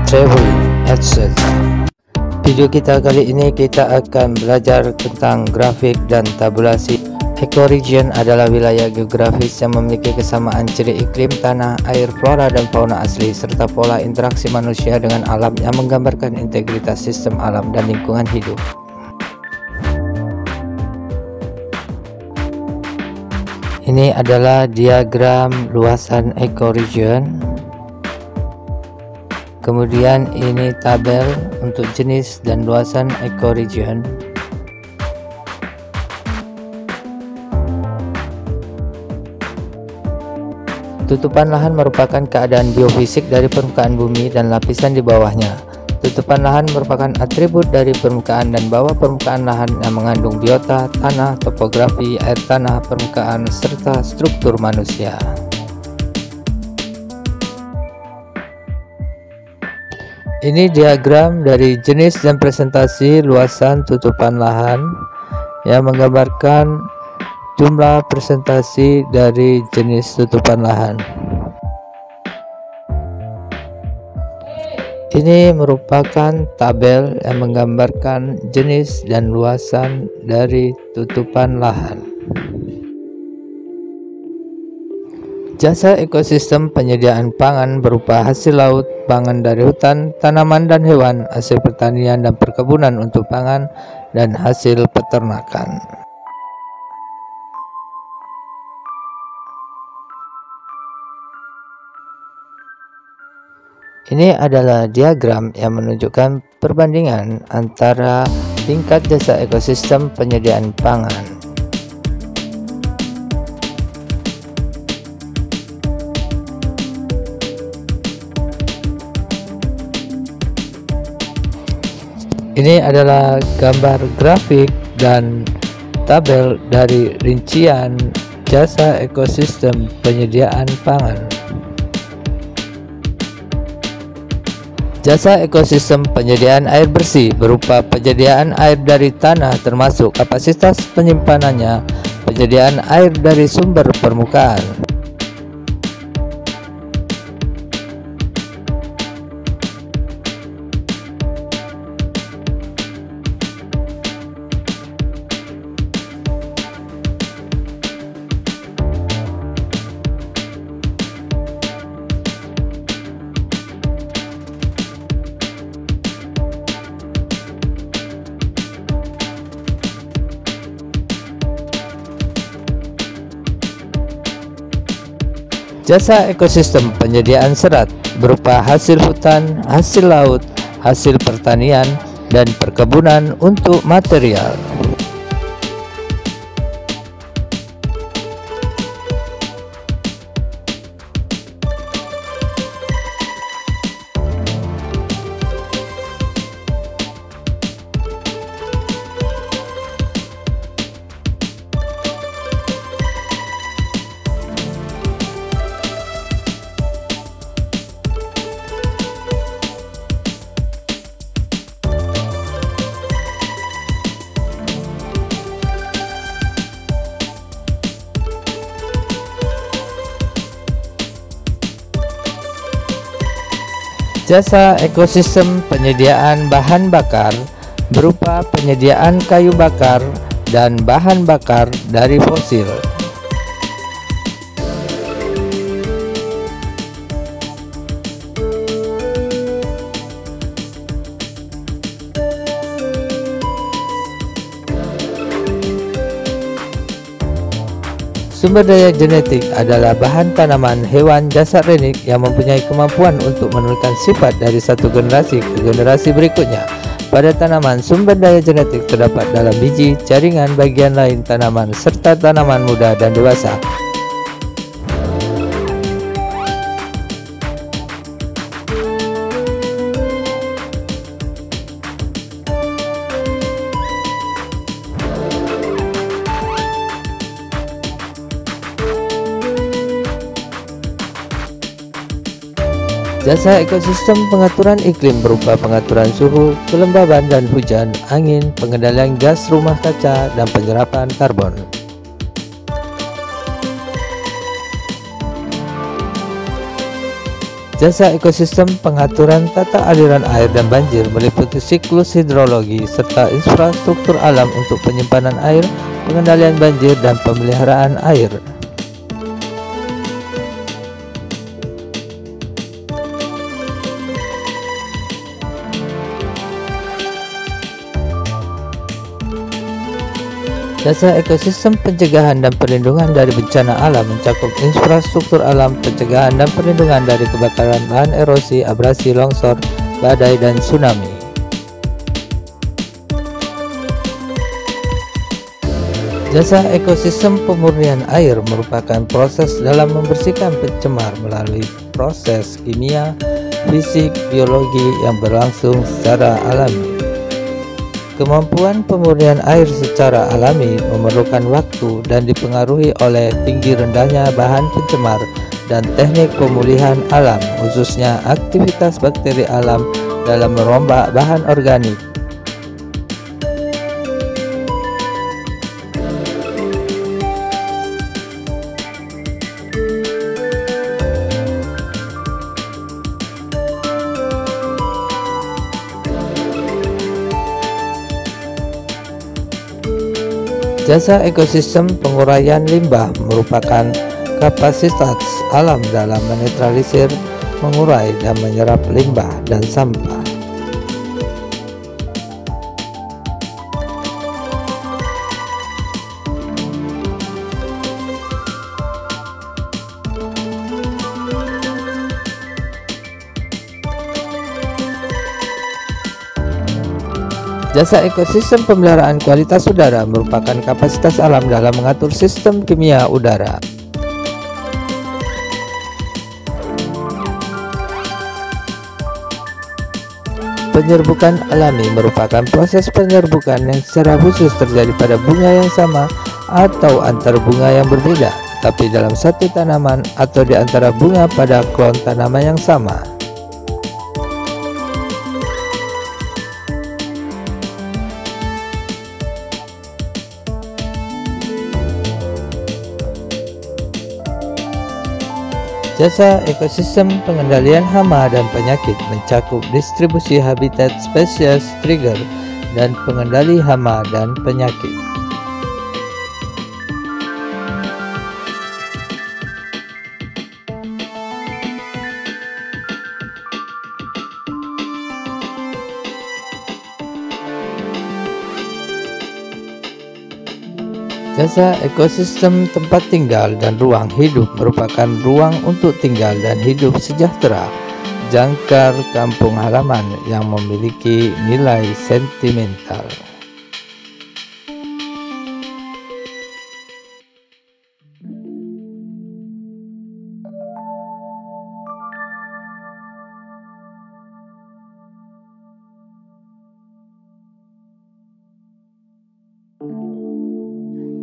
traveling, etc. Video kita kali ini kita akan belajar tentang grafik dan tabulasi. Ecoregion adalah wilayah geografis yang memiliki kesamaan ciri iklim, tanah, air, flora dan fauna asli, serta pola interaksi manusia dengan alam yang menggambarkan integritas sistem alam dan lingkungan hidup. Ini adalah diagram luasan ecoregion. Kemudian ini tabel untuk jenis dan luasan ecoregion. Tutupan lahan merupakan keadaan biofisik dari permukaan bumi dan lapisan di bawahnya. Tutupan lahan merupakan atribut dari permukaan dan bawah permukaan lahan yang mengandung biota, tanah, topografi, air tanah, permukaan, serta struktur manusia. Ini diagram dari jenis dan presentasi luasan tutupan lahan yang menggambarkan jumlah presentasi dari jenis tutupan lahan. Ini merupakan tabel yang menggambarkan jenis dan luasan dari tutupan lahan. Jasa ekosistem penyediaan pangan berupa hasil laut, pangan dari hutan, tanaman dan hewan, hasil pertanian dan perkebunan untuk pangan, dan hasil peternakan. Ini adalah diagram yang menunjukkan perbandingan antara tingkat jasa ekosistem penyediaan pangan. Ini adalah gambar grafik dan tabel dari rincian jasa ekosistem penyediaan pangan. Jasa ekosistem penyediaan air bersih berupa penyediaan air dari tanah termasuk kapasitas penyimpanannya, penyediaan air dari sumber permukaan. Jasa ekosistem penyediaan serat berupa hasil hutan, hasil laut, hasil pertanian, dan perkebunan untuk material. Jasa ekosistem penyediaan bahan bakar berupa penyediaan kayu bakar dan bahan bakar dari fosil. Sumber daya genetik adalah bahan tanaman, hewan, jasad renik yang mempunyai kemampuan untuk menurunkan sifat dari satu generasi ke generasi berikutnya. Pada tanaman, sumber daya genetik terdapat dalam biji, jaringan, bagian lain tanaman, serta tanaman muda dan dewasa. Jasa ekosistem pengaturan iklim berupa pengaturan suhu, kelembaban dan hujan, angin, pengendalian gas rumah kaca, dan penyerapan karbon. Jasa ekosistem pengaturan tata aliran air dan banjir meliputi siklus hidrologi serta infrastruktur alam untuk penyimpanan air, pengendalian banjir, dan pemeliharaan air. Jasa ekosistem pencegahan dan perlindungan dari bencana alam mencakup infrastruktur alam, pencegahan dan perlindungan dari kebakaran lahan, erosi, abrasi, longsor, badai, dan tsunami. Jasa ekosistem pemurnian air merupakan proses dalam membersihkan pencemar melalui proses kimia, fisik, biologi yang berlangsung secara alami. Kemampuan pemurnian air secara alami memerlukan waktu dan dipengaruhi oleh tinggi rendahnya bahan pencemar dan teknik pemulihan alam, khususnya aktivitas bakteri alam dalam merombak bahan organik. Jasa ekosistem penguraian limbah merupakan kapasitas alam dalam menetralisir, mengurai, dan menyerap limbah dan sampah. Jasa ekosistem pemeliharaan kualitas udara merupakan kapasitas alam dalam mengatur sistem kimia udara. Penyerbukan alami merupakan proses penyerbukan yang secara khusus terjadi pada bunga yang sama atau antar bunga yang berbeda, tapi dalam satu tanaman atau di antara bunga pada klon tanaman yang sama. Jasa ekosistem pengendalian hama dan penyakit mencakup distribusi habitat spesies, trigger, dan pengendali hama dan penyakit. Jasa ekosistem tempat tinggal dan ruang hidup merupakan ruang untuk tinggal dan hidup sejahtera, jangkar kampung halaman yang memiliki nilai sentimental.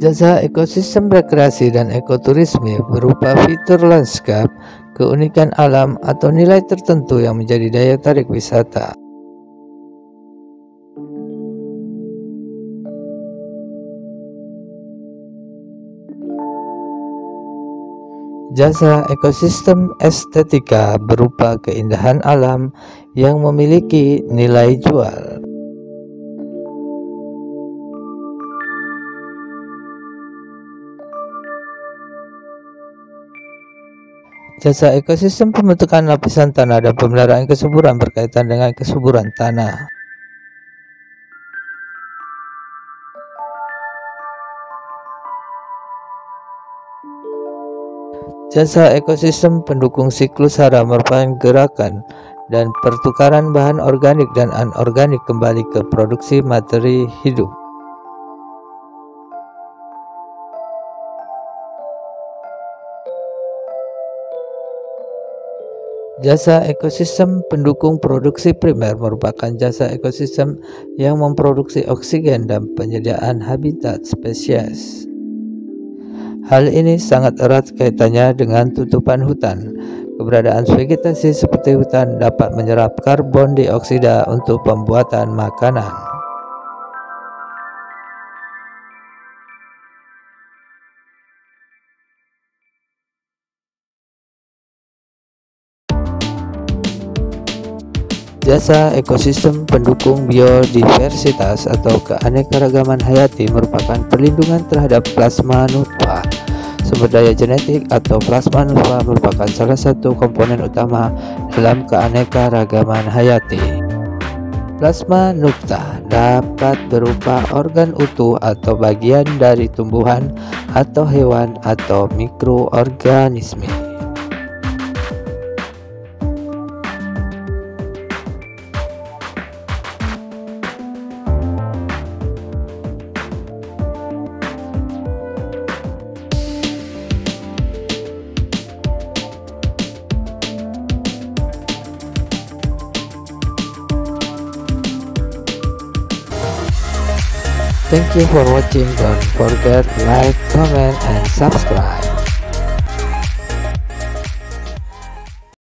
Jasa ekosistem rekreasi dan ekoturisme berupa fitur lanskap, keunikan alam, atau nilai tertentu yang menjadi daya tarik wisata. Jasa ekosistem estetika berupa keindahan alam yang memiliki nilai jual. Jasa ekosistem pembentukan lapisan tanah dan pemeliharaan kesuburan berkaitan dengan kesuburan tanah. Jasa ekosistem pendukung siklus hara merupakan gerakan dan pertukaran bahan organik dan anorganik kembali ke produksi materi hidup. Jasa ekosistem pendukung produksi primer merupakan jasa ekosistem yang memproduksi oksigen dan penyediaan habitat spesies. Hal ini sangat erat kaitannya dengan tutupan hutan. Keberadaan vegetasi seperti hutan dapat menyerap karbon dioksida untuk pembuatan makanan. Jasa ekosistem pendukung biodiversitas atau keanekaragaman hayati merupakan perlindungan terhadap plasma nutfah. Sumber daya genetik atau plasma nutfah merupakan salah satu komponen utama dalam keanekaragaman hayati. Plasma nutfah dapat berupa organ utuh atau bagian dari tumbuhan atau hewan atau mikroorganisme. Thank you for watching. Don't forget like, comment, and subscribe.